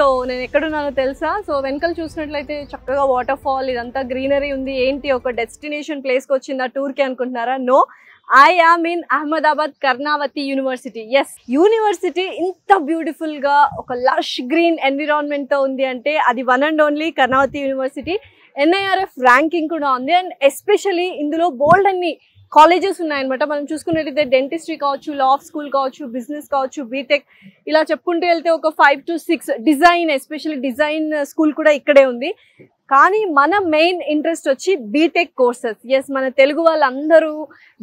So నేను ఎక్కడున్నానో తెలుసా? So వెనకాల చూసినట్లయితే చక్కగా వాటర్ ఫాల్, ఇదంతా గ్రీనరీ ఉంది. ఏంటి ఒక డెస్టినేషన్ ప్లేస్కి వచ్చిందా టూర్కి అనుకుంటున్నారా? No, I am in Ahmedabad Karnavati University. Yes, university ఇంత బ్యూటిఫుల్ గా ఒక లష్ గ్రీన్ ఎన్విరాన్మెంట్ తో ఉంది అంటే అది one and only Karnavati university. NIRF ranking కూడా ఉంది. అండ్ ఎస్పెషల్లీ ఇందులో బోల్డ్ అన్ని కాలేజెస్ ఉన్నాయన్నమాట. మనం చూసుకున్నట్టయితే డెంటిస్ట్రీ కావచ్చు, లా స్కూల్ కావచ్చు, బిజినెస్ కావచ్చు, బీటెక్, ఇలా చెప్పుకుంటూ వెళ్తే ఒక 5 to 6 design, especially design school కూడా ఇక్కడే ఉంది. కానీ మన మెయిన్ ఇంట్రెస్ట్ వచ్చి బీటెక్ కోర్సెస్. ఎస్, మన తెలుగు వాళ్ళందరూ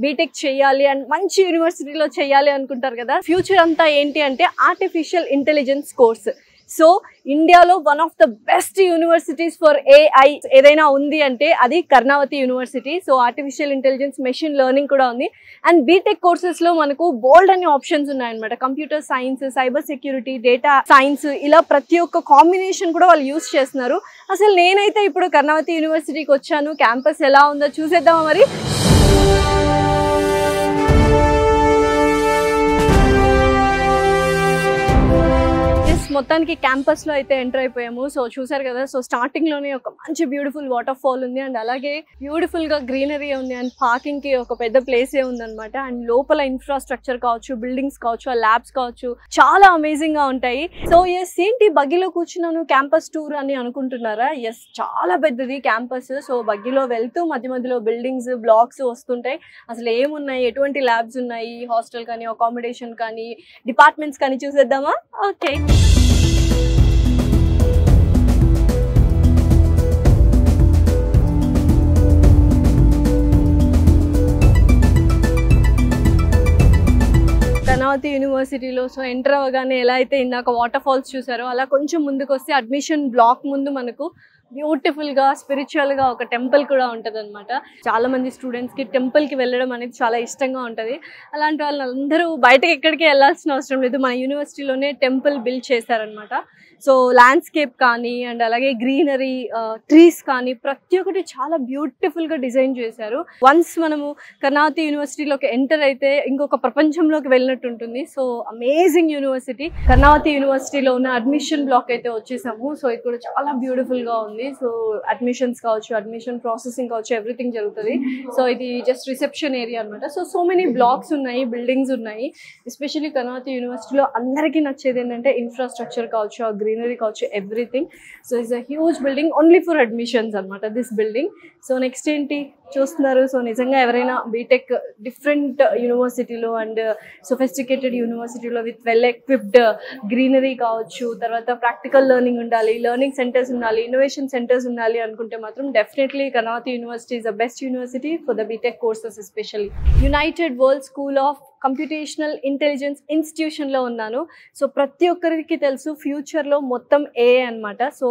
బీటెక్ చేయాలి అండ్ మంచి యూనివర్సిటీలో చేయాలి అనుకుంటారు కదా. ఫ్యూచర్ అంతా ఏంటి అంటే ఆర్టిఫిషియల్ ఇంటెలిజెన్స్ కోర్స్. సో ఇండియాలో one of the best universities for AI ఏదైనా ఉంది అంటే అది Karnavati university. So artificial intelligence, machine learning కూడా ఉంది. అండ్ బీటెక్ కోర్సెస్లో మనకు బోల్డ్ అనే ఆప్షన్స్ ఉన్నాయన్నమాట. Computer science, cyber security, data science, ఇలా ప్రతి ఒక్క కాంబినేషన్ కూడా వాళ్ళు యూస్ చేస్తున్నారు. అసలు నేనైతే ఇప్పుడు కర్ణావతి యూనివర్సిటీకి వచ్చాను. క్యాంపస్ ఎలా ఉందో చూసేద్దామా మరి. మొత్తానికి క్యాంపస్ లో అయితే ఎంటర్ అయిపోయాము. సో చూసారు కదా, సో స్టార్టింగ్ లోనే ఒక మంచి బ్యూటిఫుల్ వాటర్ ఫాల్ ఉంది అండ్ అలాగే బ్యూటిఫుల్ గా గ్రీనరీ ఉంది అండ్ పార్కింగ్ కి ఒక పెద్ద ప్లేసే ఉంది అనమాట. అండ్ లోపల ఇన్ఫ్రాస్ట్రక్చర్ కావచ్చు, బిల్డింగ్స్ కావచ్చు, ల్యాబ్స్ కావచ్చు, చాలా అమేజింగ్ గా ఉంటాయి. సో ఎస్, ఏంటి బగ్గిలో కూర్చున్నాను క్యాంపస్ టూర్ అని అనుకుంటున్నారా? ఎస్, చాలా పెద్దది క్యాంపస్. సో బగ్గిలో వెళ్తూ మధ్య మధ్యలో బిల్డింగ్స్, బ్లాక్స్ వస్తుంటాయి. అసలు ఏమున్నాయి, ఎటువంటి ల్యాబ్స్ ఉన్నాయి, హాస్టల్ కానీ, అకామిడేషన్ కానీ, డిపార్ట్మెంట్స్ కానీ చూసేద్దామా? ఓకే. కర్ణావతి యూనివర్సిటీలో సో ఎంటర్ అవ్వగానే ఎలా అయితే ఇందాక వాటర్ ఫాల్స్ చూసారో అలా కొంచెం ముందుకు వస్తే అడ్మిషన్ బ్లాక్ ముందు మనకు బ్యూటిఫుల్ గా, స్పిరిచువల్ గా ఒక టెంపుల్ కూడా ఉంటది అనమాట. చాలా మంది స్టూడెంట్స్ కి టెంపుల్ కి వెళ్ళడం అనేది చాలా ఇష్టంగా ఉంటది. అలాంటి వాళ్ళందరూ బయటకి ఎక్కడికి వెళ్ళాల్సిన అవసరం లేదు, మన యూనివర్సిటీలోనే టెంపుల్ బిల్డ్ చేశారనమాట. సో ల్యాండ్స్కేప్ కానీ అండ్ అలాగే గ్రీనరీ, ట్రీస్ కానీ ప్రతి ఒక్కటి చాలా బ్యూటిఫుల్ గా డిజైన్ చేశారు. వన్స్ మనము కర్ణావతి యూనివర్సిటీలోకి ఎంటర్ అయితే ఇంకొక ప్రపంచంలోకి వెళ్ళినట్టు ఉంటుంది. So amazing university. కర్ణావతి యూనివర్సిటీలో ఉన్న అడ్మిషన్ బ్లాక్ అయితే వచ్చేసాము. సో ఇది కూడా చాలా బ్యూటిఫుల్ గా ఉంది. సో అడ్మిషన్స్ కావచ్చు, అడ్మిషన్ ప్రాసెసింగ్ కావచ్చు, ఎవ్రీథింగ్ జరుగుతుంది. సో ఇది జస్ట్ రిసెప్షన్ ఏరియా అనమాట. సో మెనీ బ్లాక్స్ ఉన్నాయి, బిల్డింగ్స్ ఉన్నాయి. ఎస్పెషల్లీ కర్ణావతి యూనివర్సిటీలో అందరికీ నచ్చేది ఏంటంటే ఇన్ఫ్రాస్ట్రక్చర్ కావచ్చు, గ్రీనరీ కావచ్చు, everything. So it's a huge building only for admissions అనమాట దిస్ బిల్డింగ్. సో నెక్స్ట్ ఏంటి చూస్తున్నారు? సో నిజంగా ఎవరైనా బీటెక్ డిఫరెంట్ యూనివర్సిటీలో అండ్ సొఫిస్టికేటెడ్ యూనివర్సిటీలో విత్ వెల్ ఎక్విప్డ్ గ్రీనరీ కావచ్చు, తర్వాత ప్రాక్టికల్ లెర్నింగ్ ఉండాలి, లెర్నింగ్ సెంటర్స్ ఉండాలి, ఇన్నోవేషన్ సెంటర్స్ ఉండాలి అనుకుంటే మాత్రం definitely Karnavati university is the best university for the BTech courses. Especially United World School of Computational Intelligence ఇన్స్టిట్యూషన్లో ఉన్నాను. సో ప్రతి ఒక్కరికి తెలుసు ఫ్యూచర్లో మొత్తం AI అనమాట. సో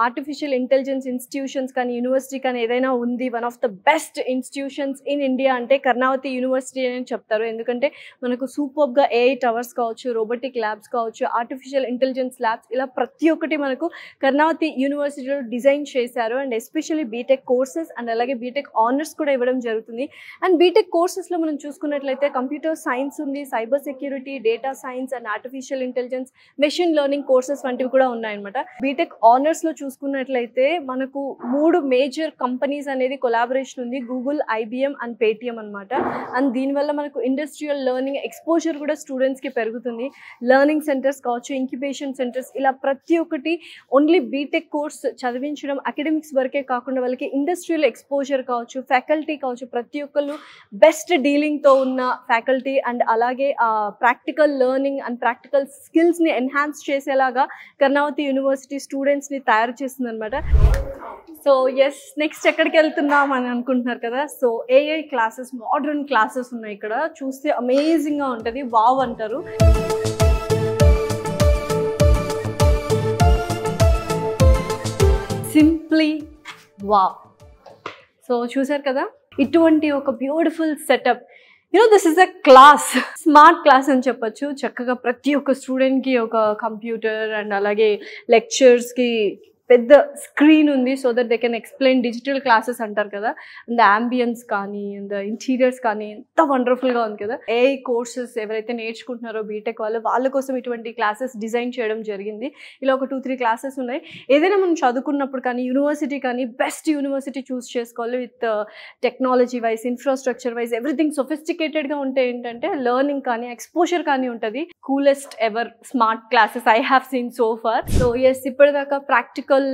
ఆర్టిఫిషియల్ ఇంటెలిజెన్స్ ఇన్స్టిట్యూషన్స్ కానీ, యూనివర్సిటీ కానీ ఏదైనా ఉంది, one of the best institutions in India అంటే కర్ణావతి యూనివర్సిటీ అని చెప్తారు. ఎందుకంటే మనకు సూపర్గా AI టవర్స్ కావచ్చు, రోబోటిక్ ల్యాబ్స్ కావచ్చు, ఆర్టిఫిషియల్ ఇంటెలిజెన్స్ ల్యాబ్స్, ఇలా ప్రతి ఒక్కటి మనకు కర్ణావతి యూనివర్సిటీలో డిజైన్ చేశారు. And especially BTech courses and అలాగే బీటెక్ ఆనర్స్ కూడా ఇవ్వడం జరుగుతుంది. అండ్ బీటెక్ కోర్సెస్లో మనం చూసుకున్నట్లయితే కంప్యూటర్ సైన్స్ ఉంది, cyber security, data science and artificial intelligence, machine learning courses వంటివి కూడా ఉన్నాయన్నమాట. బీటెక్ ఆనర్స్ లో చూసుకున్నట్లయితే మనకు 3 మేజర్ కంపెనీస్ అనేది కొలాబరేషన్ ఉంది, గూగుల్, IBM అండ్ పేటిఎం అనమాట. అండ్ దీనివల్ల మనకు ఇండస్ట్రియల్ లెర్నింగ్ ఎక్స్పోజర్ కూడా స్టూడెంట్స్ కి పెరుగుతుంది. లెర్నింగ్ సెంటర్స్ కావచ్చు, ఇంక్యుబేషన్ సెంటర్స్, ఇలా ప్రతి ఒక్కటి ఓన్లీ బీటెక్ కోర్స్ చదివించడం అకాడమిక్స్ వరకే కాకుండా వాళ్ళకి ఇండస్ట్రియల్ ఎక్స్పోజర్ కావచ్చు, ఫ్యాకల్టీ కావచ్చు, ప్రతి ఒక్కళ్ళు బెస్ట్ డీలింగ్ తో ఉన్న ఫ్యాకల్టీ అండ్ అలాగే practical learning and practical skills ని ఎన్హాన్స్ చేసేలాగా కర్ణావతి యూనివర్సిటీ స్టూడెంట్స్ ని తయారు చేస్తుంది అనమాట. సో ఎస్, నెక్స్ట్ ఎక్కడికి వెళ్తున్నాం అని అనుకుంటున్నారు కదా. So AI classes, modern classes ఉన్నాయి ఇక్కడ. చూస్తే అమేజింగ్ గా ఉంటుంది, వావ్ అంటారు. Simply wow. సో చూసారు కదా, ఇటువంటి ఒక beautiful setup. This is a class, smart class అని చెప్పొచ్చు. చక్కగా ప్రతి ఒక్క స్టూడెంట్కి ఒక కంప్యూటర్ అండ్ అలాగే లెక్చర్స్కి పెద్ద స్క్రీన్ ఉంది so that they can explain digital classes అంటారు కదా. అండ్ అంబియన్స్ కానీ అండ్ ఇంటీరియర్స్ కానీ ఎంత వండర్ఫుల్గా ఉంది కదా. ఏఐ కోర్సెస్ ఎవరైతే నేర్చుకుంటున్నారో బీటెక్ వాళ్ళ కోసం ఇటువంటి క్లాసెస్ డిజైన్ చేయడం జరిగింది. ఇలా ఒక 2-3 క్లాసెస్ ఉన్నాయి. ఏదైనా మనం చదువుకున్నప్పుడు కానీ యూనివర్సిటీ కానీ బెస్ట్ యూనివర్సిటీ చూస్ చేసుకోవాలి with technology wise, infrastructure wise, everything సొఫిస్టికేటెడ్గా ఉంటే ఏంటంటే లెర్నింగ్ కానీ ఎక్స్పోజర్ కానీ ఉంటుంది. Coolest ever smart classes I have seen so far. So yes, ఇప్పటిదాకా ప్రాక్టికల్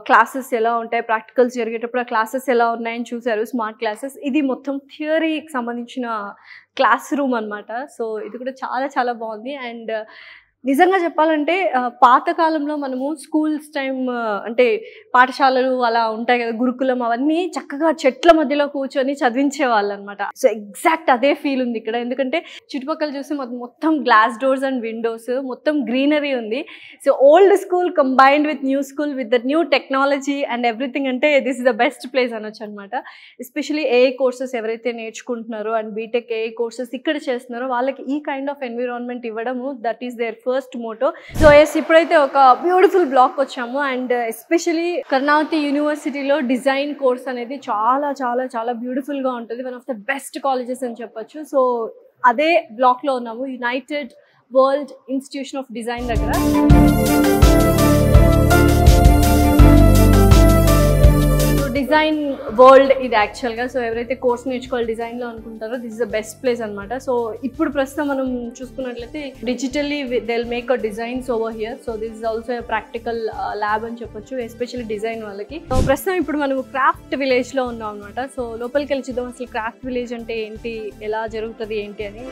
క్లాసెస్ ఎలా ఉంటాయి, ప్రాక్టికల్స్ జరిగేటప్పుడు ఆ క్లాసెస్ ఎలా ఉన్నాయని చూసారు. స్మార్ట్ క్లాసెస్, ఇది మొత్తం థియరీకి సంబంధించిన క్లాస్ రూమ్ అనమాట. సో ఇది కూడా చాలా చాలా బాగుంది. అండ్ నిజంగా చెప్పాలంటే పాతకాలంలో మనము స్కూల్స్ టైం అంటే పాఠశాలలు అలా ఉంటాయి కదా, గురుకులం, అవన్నీ చక్కగా చెట్ల మధ్యలో కూర్చొని చదివించే వాళ్ళు అనమాట. సో ఎగ్జాక్ట్ అదే ఫీల్ ఉంది ఇక్కడ. ఎందుకంటే చుట్టుపక్కల చూసి మొత్తం గ్లాస్ డోర్స్ అండ్ విండోస్, మొత్తం గ్రీనరీ ఉంది. So old school combined with new school with the new technology and everything, అంటే this is the best place అనొచ్చు అనమాట. ఎస్పెషలీ ఏఐ కోర్సెస్ ఎవరైతే నేర్చుకుంటున్నారో అండ్ బీటెక్ ఏఐ కోర్సెస్ ఇక్కడ చేస్తున్నారో వాళ్ళకి ఈ కైండ్ ఆఫ్ ఎన్విరాన్మెంట్ ఇవ్వడము, that is their first motto. So yes, ఇప్పుడైతే ఒక బ్యూటిఫుల్ బ్లాక్ వచ్చాము. అండ్ ఎస్పెషలీ కర్ణావతి యూనివర్సిటీలో డిజైన్ కోర్స్ అనేది చాలా చాలా చాలా బ్యూటిఫుల్గా ఉంటుంది. One of the best colleges అని చెప్పొచ్చు. సో అదే బ్లాక్లో ఉన్నాము, United world institution of design దగ్గర. డిజైన్ వరల్డ్ ఇది యాక్చువల్గా. సో ఎవరైతే కోర్స్ నేర్చుకోవాలి డిజైన్లో అనుకుంటారో this is the best place అనమాట. సో ఇప్పుడు ప్రస్తుతం మనం చూసుకున్నట్లయితే digitally they will make a designs over here. So this is also practical lab అని చెప్పొచ్చు, ఎస్పెషల్లీ డిజైన్ వాళ్ళకి. సో ప్రస్తుతం ఇప్పుడు మనం క్రాఫ్ట్ విలేజ్లో ఉన్నాం అనమాట. సో లోపలికి వెళ్ళి చూద్దాం అసలు క్రాఫ్ట్ విలేజ్ అంటే ఏంటి, ఎలా జరుగుతుంది ఏంటి అని.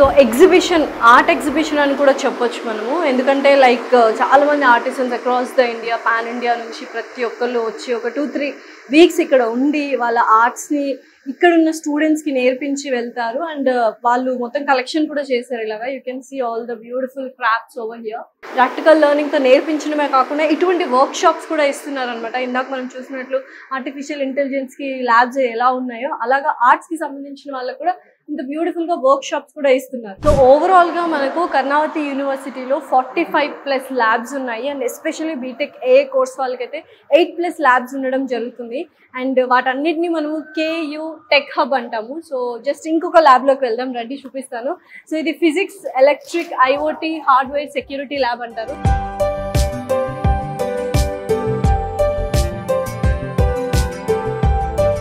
సో ఎగ్జిబిషన్, ఆర్ట్ ఎగ్జిబిషన్ అని కూడా చెప్పొచ్చు మనము. ఎందుకంటే లైక్ చాలామంది artists across the India, pan India నుంచి ప్రతి ఒక్కళ్ళు వచ్చి ఒక 2-3 వీక్స్ ఇక్కడ ఉండి వాళ్ళ ఆర్ట్స్ని ఇక్కడున్న స్టూడెంట్స్కి నేర్పించి వెళ్తారు. అండ్ వాళ్ళు మొత్తం కలెక్షన్ కూడా చేశారు ఇలాగా. You can see all the beautiful crafts over here. Practical లెర్నింగ్తో నేర్పించడమే కాకుండా ఇటువంటి వర్క్ షాప్స్ కూడా ఇస్తున్నారు అనమాట. ఇందాక మనం చూసినట్లు ఆర్టిఫిషియల్ ఇంటెలిజెన్స్కి ల్యాబ్స్ ఎలా ఉన్నాయో అలాగా ఆర్ట్స్కి సంబంధించిన వాళ్ళకు కూడా ఇంత బ్యూటిఫుల్గా వర్క్ షాప్స్ కూడా ఇస్తున్నారు. సో ఓవరాల్గా మనకు కర్ణావతి యూనివర్సిటీలో 45+ ల్యాబ్స్ ఉన్నాయి. And especially BTech AI course వాళ్ళకైతే 8+ ల్యాబ్స్ ఉండడం జరుగుతుంది. అండ్ వాటన్నిటిని మనము KU టెక్ హబ్ అంటాము. సో జస్ట్ ఇంకొక ల్యాబ్లోకి వెళ్దాం, రండి చూపిస్తాను. సో ఇది physics, electric, IoT, hardware, security lab అంటారు.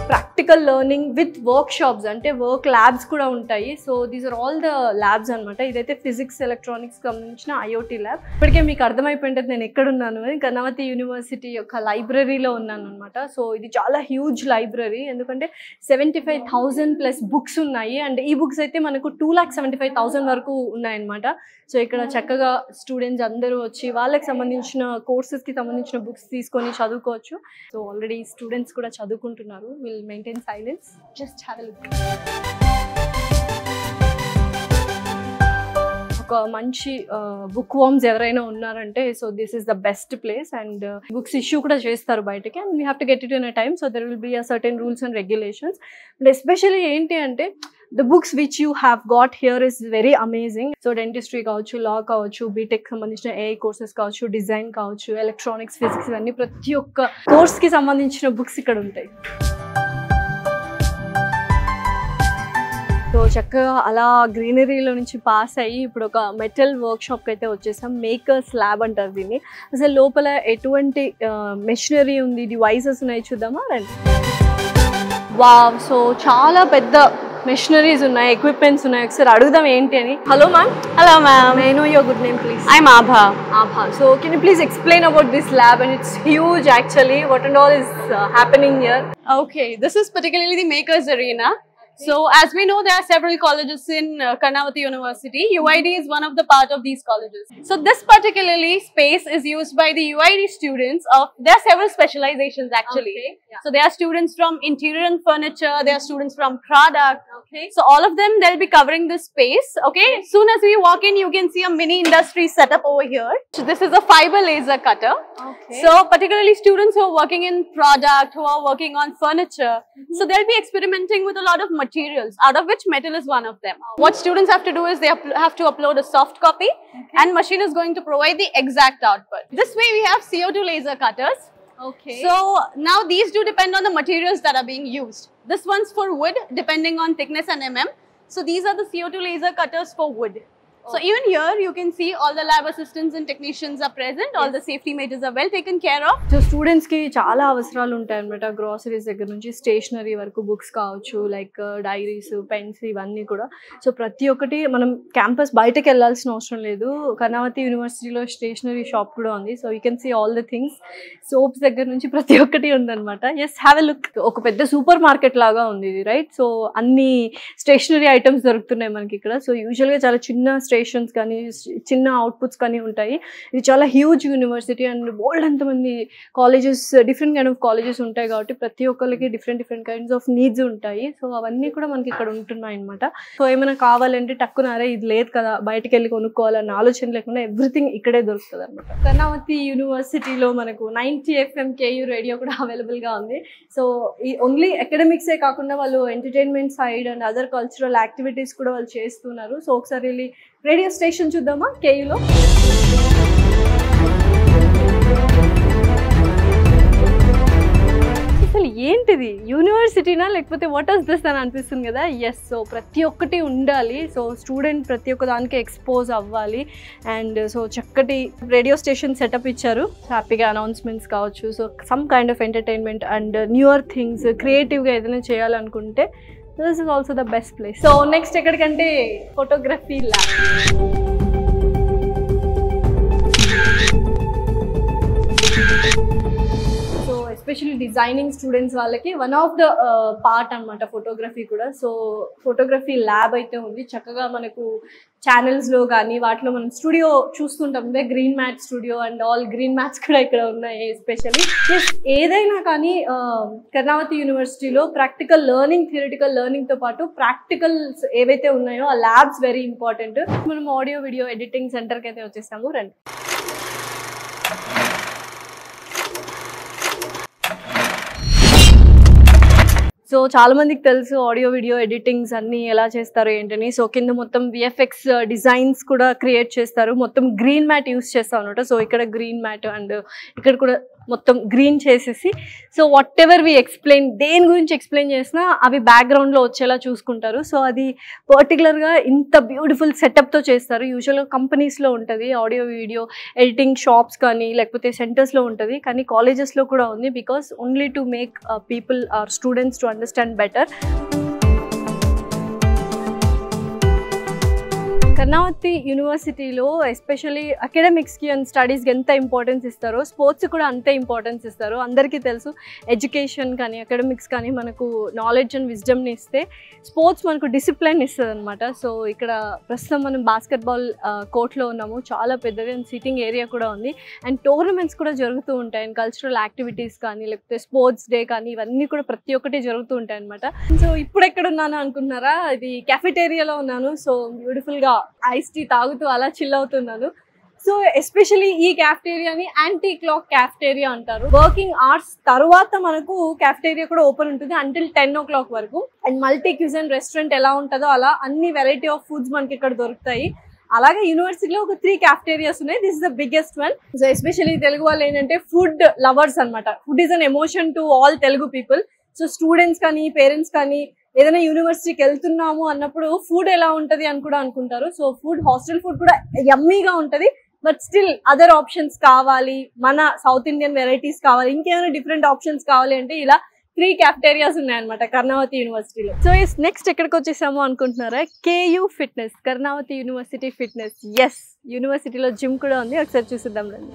Practical learning with workshops, అంటే వర్క్ ల్యాబ్స్ కూడా ఉంటాయి. So these are all the labs అనమాట. ఇదైతే ఫిజిక్స్, ఎలక్ట్రానిక్స్ సంబంధించిన IoT ల్యాబ్. ఇప్పటికే మీకు అర్థమైపోయింటుంది నేను ఎక్కడున్నాను అని. కర్ణావతి యూనివర్సిటీ యొక్క లైబ్రరీలో ఉన్నాను అనమాట. సో ఇది చాలా హ్యూజ్ లైబ్రరీ, ఎందుకంటే 75,000+ బుక్స్ ఉన్నాయి. అండ్ ఈ బుక్స్ అయితే మనకు 2,75,000 వరకు ఉన్నాయన్నమాట. సో ఇక్కడ చక్కగా స్టూడెంట్స్ అందరూ వచ్చి వాళ్ళకి సంబంధించిన కోర్సెస్కి సంబంధించిన బుక్స్ తీసుకొని చదువుకోవచ్చు. సో ఆల్రెడీ స్టూడెంట్స్ కూడా చదువుకుంటున్నారు. Will maintain silence, just have a look. ఒక మంచి బుక్ వామ్స్ ఎవరైనా ఉన్నారంటే so this is the best place. And books issue కూడా చేస్తారు బయటకి, and we have to get it in a time. So there will be a certain rules and regulations. And especially ఏంటి అంటే the books which you have got here is very amazing. So dentistry కావచ్చు, లా కావచ్చు, BTech సంబంధించిన AI courses కావచ్చు, design కావచ్చు, electronics, physics, ఇవన్నీ ప్రతి ఒక్క కోర్స్కి సంబంధించిన బుక్స్ ఇక్కడ ఉంటాయి. సో చక్కగా అలా గ్రీనరీలో నుంచి పాస్ అయ్యి ఇప్పుడు ఒక మెటల్ వర్క్ షాప్కి అయితే వచ్చేసాం. మేకర్స్ ల్యాబ్ అంటారు దీన్ని. అసలు లోపల ఎటువంటి మెషినరీ ఉంది, డివైసెస్ ఉన్నాయి, చూద్దామా రండి. వావ్, సో చాలా పెద్ద మెషినరీస్ ఉన్నాయి, ఎక్విప్మెంట్స్ ఉన్నాయి. ఒకసారి అడుగుదాం ఏంటి అని. Hello ma'am. Hello ma'am. I know your good name please. I'm Abha. Abha. So can you please explain about this lab? And it's huge actually. What and all is happening here? Okay, this is particularly the Makers Arena. So as we know, there are several colleges in Karnavati University. UID is one of the part of these colleges. So this particularly space is used by the UID students of, there are several specializations actually. Okay, yeah. So there are students from interior and furniture, there are students from product. Okay. So all of them, they'll be covering this space. Okay. Soon as we walk in, you can see a mini industry setup over here. So this is a fiber laser cutter. Okay. So particularly students who are working in product, who are working on furniture, so they'll be experimenting with a lot of materials, out of which metal is one of them. What students have to do is they have to upload a soft copy, and machine is going to provide the exact output. This way we have CO2 laser cutters. Okay. So now these do depend on the materials that are being used. This one's for wood, depending on thickness and mm. So these are the CO2 laser cutters for wood. So even here you can see all the lab assistants and technicians are present. All the safety measures are well taken care of. So students కి చాలా అవసరాలు ఉంటాయి అనమాట. Groceries దగ్గర నుంచి stationery వరకు, books కావచ్చు, like diaries, pens, ఇవన్నీ కూడా. సో ప్రతి ఒక్కటి మనం క్యాంపస్ బయటకు వెళ్ళాల్సిన అవసరం లేదు. కర్ణావతి యూనివర్సిటీలో స్టేషనరీ షాప్ కూడా ఉంది. So you can see all the things. Soaps దగ్గర నుంచి ప్రతి ఒక్కటి ఉందన్నమాట. Yes, have a look. ఒక పెద్ద సూపర్ మార్కెట్ లాగా ఉంది ఇది, రైట్? సో అన్ని స్టేషనరీ ఐటమ్స్ దొరుకుతున్నాయి మనకి ఇక్కడ. సో యూజువల్గా చాలా చిన్న స్టేషన్స్ కానీ చిన్న అవుట్పుట్స్ కానీ ఉంటాయి. ఇది చాలా హ్యూజ్ యూనివర్సిటీ అండ్ బోల్డ్ అంతమంది colleges, different kind of colleges ఉంటాయి కాబట్టి ప్రతి ఒక్కరికి డిఫరెంట్ కైండ్స్ ఆఫ్ నీడ్స్ ఉంటాయి. సో అవన్నీ కూడా మనకి ఇక్కడ ఉంటున్నాయి అనమాట. సో ఏమైనా కావాలంటే టక్కునారే ఇది లేదు కదా బయటకు వెళ్ళి కొనుక్కోవాలన్న ఆలోచన లేకుండా ఎవ్రీథింగ్ ఇక్కడే దొరుకుతుంది అనమాట. కర్ణావతి యూనివర్సిటీలో మనకు 90 FM KU రేడియో కూడా అవైలబుల్గా ఉంది. సో ఈ ఓన్లీ అకాడమిక్సే కాకుండా వాళ్ళు entertainment side and other cultural activities కూడా వాళ్ళు చేస్తున్నారు. సో ఒకసారి వెళ్ళి రేడియో స్టేషన్ చూద్దామా కేయూలో. అసలు ఏంటిది, యూనివర్సిటీనా లేకపోతే వాట్ ఈస్ దిస్ అని అనిపిస్తుంది కదా. ఎస్, సో ప్రతి ఒక్కటి ఉండాలి. సో స్టూడెంట్ ప్రతి ఒక్క దానికి ఎక్స్పోజ్ అవ్వాలి. అండ్ సో చక్కటి రేడియో స్టేషన్ సెటప్ ఇచ్చారు. హ్యాపీగా అనౌన్స్మెంట్స్ కావచ్చు, so some kind of entertainment and newer things, క్రియేటివ్గా ఏదైనా చేయాలనుకుంటే this is also the best place. So next ekkadikante photography lab. So especially designing students వాళ్ళకి వన్ ఆఫ్ ద పార్ట్ అన్నమాట photography కూడా. So photography lab అయితే ఉంది. చక్కగా మనకు ఛానల్స్లో కానీ వాటిలో మనం స్టూడియో చూస్తుంటాం, green mat studio and all green mats కూడా ఇక్కడ ఉన్నాయి. ఎస్పెషల్లీ ఏదైనా కానీ కర్ణావతి యూనివర్సిటీలో ప్రాక్టికల్ లెర్నింగ్, థియరిటికల్ లెర్నింగ్తో పాటు ప్రాక్టికల్స్ ఏవైతే ఉన్నాయో ఆ ల్యాబ్స్ వెరీ ఇంపార్టెంట్. మనం ఆడియో వీడియో ఎడిటింగ్ సెంటర్కి అయితే వచ్చేసాము, రండి. సో చాలా మందికి తెలుసు ఆడియో వీడియో ఎడిటింగ్స్ అన్నీ ఎలా చేస్తారు ఏంటని. సో కింద మొత్తం VFX డిజైన్స్ కూడా క్రియేట్ చేస్తారు. మొత్తం గ్రీన్ మ్యాట్ యూస్ చేస్తాం అనమాట. సో ఇక్కడ గ్రీన్ మ్యాట్ అండ్ ఇక్కడ కూడా మొత్తం గ్రీన్ చేసేసి, so whatever we explain, దేని గురించి ఎక్స్ప్లెయిన్ చేసినా అవి బ్యాక్గ్రౌండ్లో వచ్చేలా చూసుకుంటారు. సో అది పర్టికులర్గా ఇంత బ్యూటిఫుల్ సెటప్తో చేస్తారు. యూజువల్గా కంపెనీస్లో ఉంటుంది ఆడియో వీడియో ఎడిటింగ్, షాప్స్ కానీ లేకపోతే సెంటర్స్లో ఉంటుంది, కానీ కాలేజెస్లో కూడా ఉంది. Because only to make people or students to understand better. Karnavati యూనివర్సిటీలో ఎస్పెషల్లీ అకాడమిక్స్కి అండ్ స్టడీస్కి ఎంత ఇంపార్టెన్స్ ఇస్తారో స్పోర్ట్స్ కూడా అంతే ఇంపార్టెన్స్ ఇస్తారు. అందరికీ తెలుసు ఎడ్యుకేషన్ కానీ అకాడమిక్స్ కానీ మనకు నాలెడ్జ్ అండ్ విజ్డమ్ని ఇస్తే, స్పోర్ట్స్ మనకు డిసిప్లిన్ ఇస్తుంది అనమాట. సో ఇక్కడ ప్రస్తుతం మనం బాస్కెట్బాల్ కోర్ట్లో ఉన్నాము. చాలా పెద్దగా సిట్టింగ్ ఏరియా కూడా ఉంది అండ్ టోర్నమెంట్స్ కూడా జరుగుతూ ఉంటాయి. అండ్ కల్చరల్ యాక్టివిటీస్ కానీ లేకపోతే స్పోర్ట్స్ డే కానీ ఇవన్నీ కూడా ప్రతి ఒక్కటి జరుగుతూ ఉంటాయి అనమాట. సో ఇప్పుడు ఎక్కడ ఉన్నాను అనుకుంటున్నారా, ఇది క్యాఫెటేరియాలో ఉన్నాను. సో బ్యూటిఫుల్గా ఐస్ టీ తాగుతూ అలా చిల్ అవుతున్నాను. సో ఎస్పెషలీ ఈ క్యాఫ్టేరియాని యాంటీ క్లాక్ క్యాఫ్టేరియా అంటారు. వర్కింగ్ అవర్స్ తర్వాత మనకు క్యాఫ్టేరియా కూడా ఓపెన్ ఉంటుంది అంటిల్ 10 o'clock వరకు. అండ్ మల్టీ క్యూజన్ రెస్టారెంట్ ఎలా ఉంటుందో అలా అన్ని వెరైటీ ఆఫ్ ఫుడ్స్ మనకి ఇక్కడ దొరుకుతాయి. అలాగే యూనివర్సిటీలో ఒక 3 క్యాఫ్టేరియాస్ ఉన్నాయి. This is the biggest one. So especially Telugu వాళ్ళు ఏంటంటే ఫుడ్ లవర్స్ అనమాట. Food is an emotion to all Telugu people. So students కానీ పేరెంట్స్ కానీ ఏదైనా యూనివర్సిటీకి వెళ్తున్నాము అన్నప్పుడు ఫుడ్ ఎలా ఉంటుంది అని కూడా అనుకుంటారు. సో ఫుడ్, హాస్టల్ ఫుడ్ కూడా యమ్మీగా ఉంటుంది. బట్ స్టిల్ అదర్ ఆప్షన్స్ కావాలి, మన సౌత్ ఇండియన్ వెరైటీస్ కావాలి, ఇంకేమైనా డిఫరెంట్ ఆప్షన్స్ కావాలి అంటే ఇలా 3 క్యాఫ్టేరియాస్ ఉన్నాయన్నమాట కర్ణావతి యూనివర్సిటీలో. సో నెక్స్ట్ ఎక్కడికి వచ్చేసాము అనుకుంటున్నారా, KU fitness, Karnavati university fitness. Yes, యూనివర్సిటీలో జిమ్ కూడా ఉంది, ఒకసారి చూసిద్దాం రండి.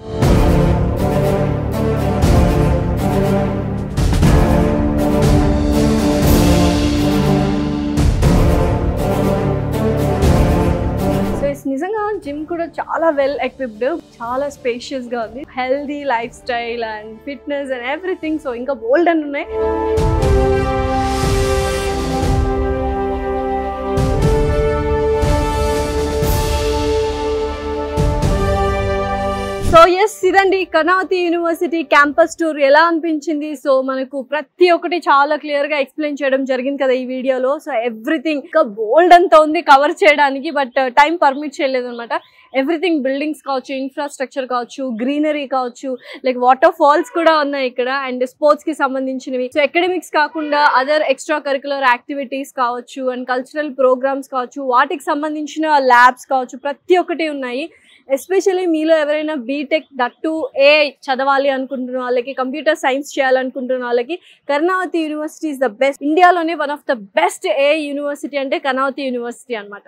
నిజంగా జిమ్ కూడా చాలా వెల్ ఎక్విప్డ్, చాలా స్పేషియస్ గా ఉంది. Healthy life style and fitness and everything. So ఇంకా బోల్డ్ అని ఉన్నాయి. సో ఎస్, ఇదండి కర్ణావతి యూనివర్సిటీ క్యాంపస్ టూర్ ఎలా అనిపించింది. సో మనకు ప్రతి ఒక్కటి చాలా క్లియర్ గా ఎక్స్ప్లెయిన్ చేయడం జరిగింది కదా ఈ వీడియోలో. సో ఎవ్రీథింగ్ ఇంకా బోల్డ్ అంతా ఉంది కవర్ చేయడానికి, బట్ టైం పర్మిట్ చేయలేదు అనమాట. ఎవ్రీథింగ్ బిల్డింగ్స్ కావచ్చు, ఇన్ఫ్రాస్ట్రక్చర్ కావచ్చు, గ్రీనరీ కావచ్చు, లైక్ వాటర్ ఫాల్స్ కూడా ఉన్నాయి ఇక్కడ, అండ్ స్పోర్ట్స్ కి సంబంధించినవి. సో అకాడమిక్స్ కాకుండా అదర్ ఎక్స్ట్రా కరికులర్ యాక్టివిటీస్ కావచ్చు, అండ్ కల్చరల్ ప్రోగ్రామ్స్ కావచ్చు, వాటికి సంబంధించిన ల్యాబ్స్ కావచ్చు, ప్రతి ఒక్కటి ఉన్నాయి. ఎస్పెషల్లీ మీలో ఎవరైనా బీటెక్ దట్టు ఏఐ చదవాలి అనుకుంటున్న వాళ్ళకి, కంప్యూటర్ సైన్స్ చేయాలనుకుంటున్న వాళ్ళకి Karnavati university is the best. ఇండియాలోనే one of the best AI university అంటే కర్ణావతి యూనివర్సిటీ అనమాట.